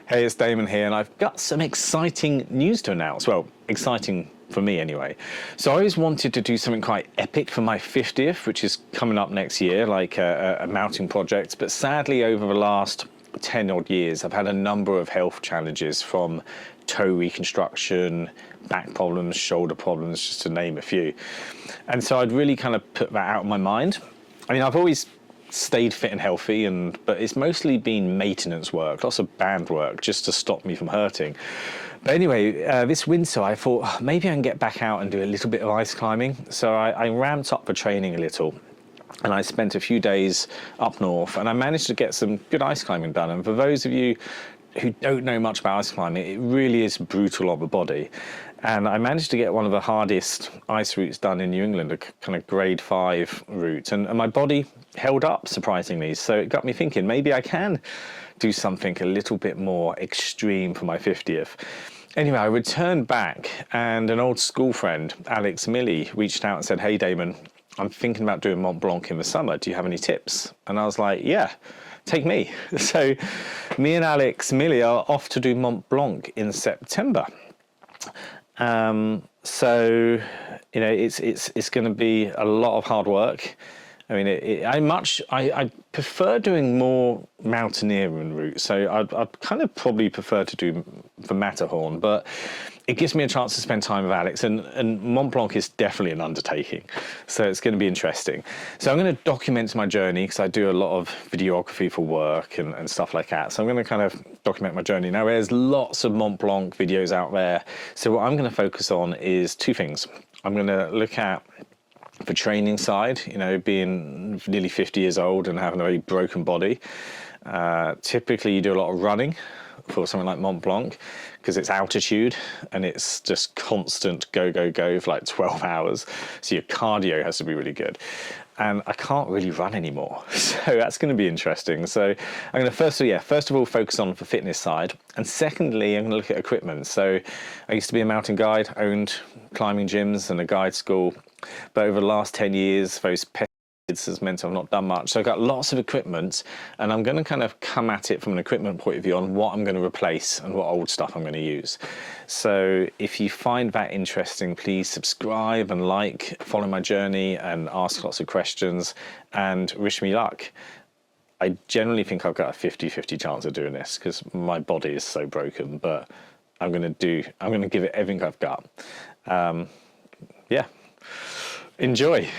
Hey, it's Damon here, and I've got some exciting news to announce. Well, exciting for me anyway. So I always wanted to do something quite epic for my 50th, which is coming up next year, like a mountain project. But sadly, over the last 10 odd years, I've had a number of health challenges, from toe reconstruction, back problems, shoulder problems, just to name a few. And so I'd really kind of put that out of my mind. I mean, I've always stayed fit and healthy, but it's mostly been maintenance work, lots of band work, just to stop me from hurting. But anyway, this winter I thought, maybe I can get back out and do a little bit of ice climbing. So I ramped up the training a little, and I spent a few days up north, and I managed to get some good ice climbing done. And for those of you who don't know much about ice climbing, it really is brutal on the body. And I managed to get one of the hardest ice routes done in New England, a kind of grade 5 route. And my body held up, surprisingly. So it got me thinking, maybe I can do something a little bit more extreme for my 50th. Anyway, I returned back, and an old school friend, Alex Milley, reached out and said, "Hey, Damon, I'm thinking about doing Mont Blanc in the summer. Do you have any tips?" And I was like, yeah, take me. So me and Alex Milley are off to do Mont Blanc in September. So, you know, it's going to be a lot of hard work. I mean, I prefer doing more mountaineering routes. So I'd kind of probably prefer to do the Matterhorn, but it gives me a chance to spend time with Alex, and Mont Blanc is definitely an undertaking. So it's going to be interesting. So I'm going to document my journey, because I do a lot of videography for work and stuff like that. So I'm going to kind of document my journey. Now, there's lots of Mont Blanc videos out there. So what I'm going to focus on is two things. I'm going to look at the training side, you know, being nearly 50 years old and having a very broken body. Typically you do a lot of running for something like Mont Blanc, because it's altitude and it's just constant go, go, go for like 12 hours. So your cardio has to be really good. And I can't really run anymore. So that's going to be interesting. So I'm going to first of all, focus on the fitness side. And secondly, I'm going to look at equipment. So I used to be a mountain guide, owned climbing gyms and a guide school. But over the last 10 years, those has meant I've not done much. So I've got lots of equipment, and I'm going to kind of come at it from an equipment point of view on what I'm going to replace and what old stuff I'm going to use. So if you find that interesting, please subscribe and like, follow my journey and ask lots of questions, and wish me luck. I generally think I've got a 50-50 chance of doing this, because my body is so broken, but I'm going to give it everything I've got. Yeah, enjoy.